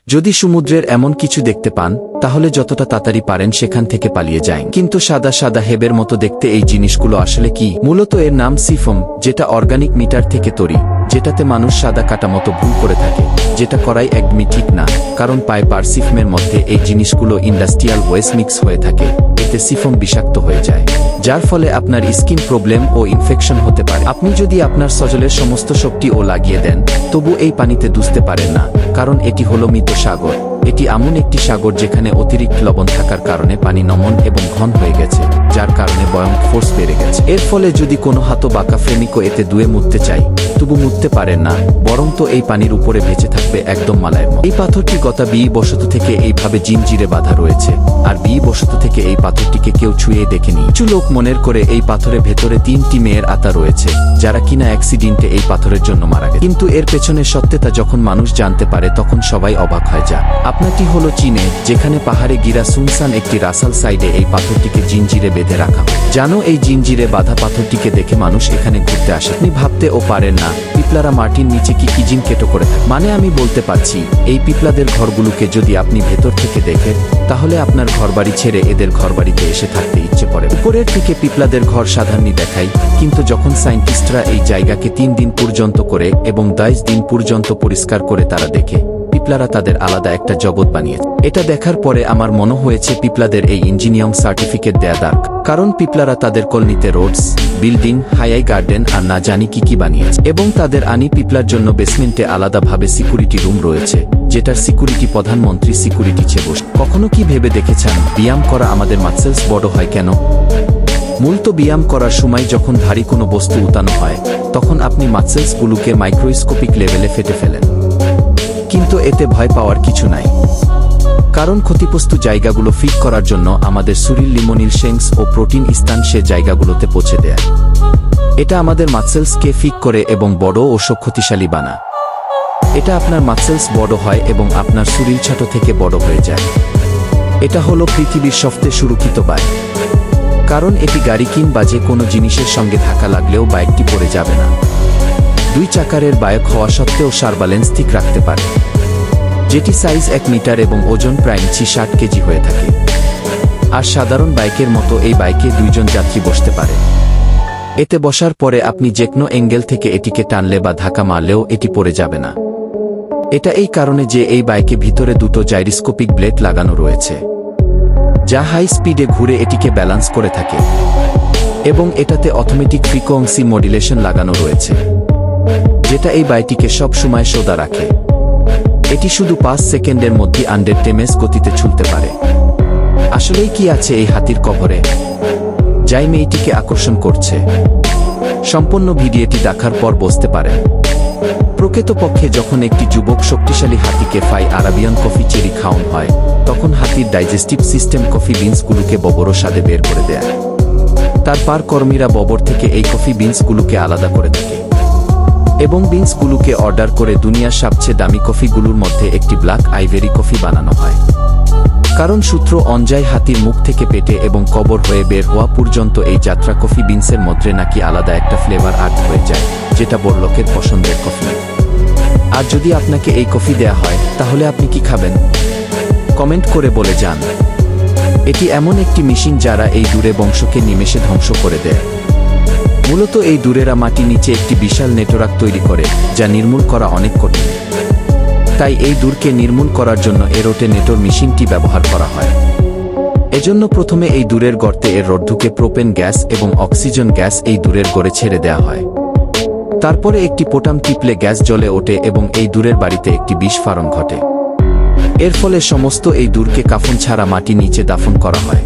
যদি সমুদ্রের এমন কিছু দেখতে পান তাহলে যতটা তাড়াতাড়ি পারেন সেখান থেকে পালিয়ে যান। কিন্তু সাদা সাদা হেবের মতো দেখতে এই জিনিসগুলো আসলে কি? মূলত এর নাম সিফম, যেটা অর্গানিক মিটার থেকে তৈরি, যেটাতে মানুষ সাদা কাটা মতো ভুল করে থাকে, যেটা করাই একদমই ঠিক না। কারণ পাইপার সিফমের মধ্যে এই জিনিসগুলো ইন্ডাস্ট্রিয়াল ওয়েস্ট মিক্স হয়ে থাকে, এতে সিফম বিষাক্ত হয়ে যায়, যার ফলে আপনার স্কিন প্রবলেম ও ইনফেকশন হতে পারে। আপনি যদি আপনার সজলের সমস্ত শক্তি ও লাগিয়ে দেন, তবু এই পানিতে ডুবতে পারেন না, কারণ এটি হলো মৃত সাগর। এটি এমন একটি সাগর যেখানে অতিরিক্ত লবণ থাকার কারণে পানি নমন এবং ঘন হয়ে গেছে, যার কারণে ভয়ঙ্কর ফোর্স বেড়ে গেছে। এর ফলে যদি কোনো হাতো বাঁকা প্রেমিকও এতে ডুবে মুততে চাই, তবু মুততে পারেন না, বরং তো এই পানির উপরে ভেসে থাকবে একদম মালায়ের মতো। এই পাথরটি গত 20 বছর থেকে এইভাবে জিনজিরে বাঁধা রয়েছে, আর 20 বছর থেকে এই পাথরটিকে কেউ ছুঁয়ে দেখেনি। কিছু লোক মনের করে এই পাথরের ভেতরে 3টি মেয়ের আত্মা রয়েছে, যারা কিনা অ্যাক্সিডেন্টে এই পাথরের জন্য মারা গেছে। কিন্তু এর পেছনে সত্যতা যখন মানুষ জানতে পারে তখন সবাই অবাক হয়ে যায়। আপনারটি হলো চীনে, যেখানে পাহাড়ে গিরা সুনসান একটি রাসাল সাইডে এই পাথরটিকে জিনজিরে বেঁধে রাখা হয়। জানো, এই জিনজিরে বাঁধা পাথরটিকে দেখে মানুষ এখানে ঘুরতে আসে। আপনি ভাবতেও পারেন না পিপলারা মাটির নিচে কি জিন কেটো করে থাকে। মানে আমি বলতে পারছি, এই পিপলাদের ঘরগুলোকে যদি আপনি ভেতর থেকে দেখেন, তাহলে আপনার ঘরবাড়ি ছেড়ে এদের ঘরবাড়িতে এসে থাকতে ইচ্ছে করে। উপরের থেকে পিপলাদের ঘর সাধারণই দেখায়, কিন্তু যখন সায়েন্টিস্টরা এই জায়গাকে 3 দিন পর্যন্ত করে এবং 10 দিন পর্যন্ত পরিষ্কার করে তারা দেখে, পিপলারা তাদের আলাদা একটা জগৎ বানিয়েছে। এটা দেখার পরে আমার মনে হয়েছে পিপলাদের এই ইঞ্জিনিয়ারিং সার্টিফিকেট দেয়া দরকার, কারণ পিপলারা তাদের কলোনিতে রোডস, বিল্ডিং, হাই গার্ডেন আর না জানি কি বানিয়েছে। এবং তাদের আনি পিপলার জন্য বেসমেন্টে আলাদাভাবে সিকিউরিটি রুম রয়েছে, যেটার সিকিউরিটি প্রধানমন্ত্রী সিকিউরিটি চেয়ে। কখনো কি ভেবে দেখেছেন ব্যায়াম করা আমাদের মাসেলস বড় হয় কেন? মূলত ব্যায়াম করার সময় যখন ভারী কোনো বস্তু উঠানো হয়, তখন আপনি মাসেলসগুলোকে মাইক্রোস্কোপিক লেভেলে ফেটে ফেলেন। কিন্তু এতে ভয় পাওয়ার কিছু নাই, কারণ ক্ষতিগ্রস্ত জায়গাগুলো ফিট করার জন্য আমাদের শরীর লিমোনিল শেংস ও প্রোটিন স্থান সে জায়গাগুলোতে পৌঁছে দেয়। এটা আমাদের মাসেলসকে ফিট করে এবং বড় ও শক্তিশালী বানায়। এটা আপনার মাসেলস বড় হয় এবং আপনার শরীর ছোট থেকে বড় হয়ে যায়। এটা হলো পৃথিবীর সবচেয়ে সুরক্ষিত বাইক, কারণ এটি গাড়ি কিংবা যে কোনো জিনিসের সঙ্গে ধাক্কা লাগলেও বাইকটি পড়ে যাবে না। 2 চাকারের বাইক হওয়া সত্ত্বেও সারব্যালেন্স ঠিক রাখতে পারে, যেটি সাইজ 1 মিটার এবং ওজন প্রায় 60 কেজি হয়ে থাকে। আর সাধারণ বাইকের মতো এই বাইকে 2 জন যাত্রী বসতে পারে। এতে বসার পরে আপনি যে কোনো অ্যাঙ্গেল থেকে এটিকে টানলে বা ধাক্কা মারলেও এটি পড়ে যাবে না। এটা এই কারণে যে এই বাইকে ভিতরে 2টো জাইরোস্কোপিক ব্লেড লাগানো রয়েছে, যা হাই স্পিডে ঘুরে এটিকে ব্যালেন্স করে থাকে, এবং এটাতে অটোমেটিক ফ্রিকোয়েন্সি মডুলেশন লাগানো রয়েছে, যেটা এই বাইকটিকে সব সময় সোজা রাখে। এটি শুধু 5 সেকেন্ডের মধ্যে 100 ms গতিতে চলতে পারে। আসলেই কি আছে এই হাতির কভারে, যাই মেয়েটিকে আকর্ষণ করছে? সম্পূর্ণ ভিডিওটি দেখার পর বুঝতে পারেন। প্রকৃতপক্ষে যখন একটি যুবক শক্তিশালী হাতিকে ফাই আরাবিয়ান কফি চেরি খাওয়ানো হয়, তখন হাতির ডাইজেস্টিভ সিস্টেম কফি বিনসগুলোকে ববর স্বাদে বের করে দেয়। তারপর কর্মীরা ববর থেকে এই কফি বিনসগুলোকে আলাদা করে থাকে এবং বিনসগুলোকে অর্ডার করে দুনিয়ার সবচেয়ে দামি কফিগুলোর মধ্যে একটি ব্ল্যাক আইভেরি কফি বানানো হয়। কারণ সূত্র অনুযায়ী হাতির মুখ থেকে পেটে এবং কবর হয়ে বের হওয়া পর্যন্ত এই যাত্রা কফি বিনসের মধ্যে নাকি আলাদা একটা ফ্লেভার আড হয়ে যায়, যেটা বড় লোকের পছন্দের কফি। আর যদি আপনাকে এই কফি দেয়া হয়, তাহলে আপনি কি খাবেন? কমেন্ট করে বলে যান। এটি এমন একটি মেশিন যারা এই দূরে বংশকে নিমেষে ধ্বংস করে দেয়। মূলত এই দূরেরা মাটি নিচে একটি বিশাল নেটওয়ার্ক তৈরি করে, যা নির্মূল করা অনেক কঠিন। তাই এই দূরকে নির্মূল করার জন্য এরোটেনেটর মেশিনটি ব্যবহার করা হয়। এজন্য প্রথমে এই দূরের গর্তে এর রড ঢুকে প্রোপেন গ্যাস এবং অক্সিজেন গ্যাস এই দূরের গড়ে ছেড়ে দেওয়া হয়। তারপরে একটি পোটাম টিপলে গ্যাস জ্বলে ওঠে এবং এই দূরের বাড়িতে একটি বিস্ফোরণ ঘটে। এর ফলে সমস্ত এই দূরকে কাফন ছাড়া মাটি নিচে দাফন করা হয়।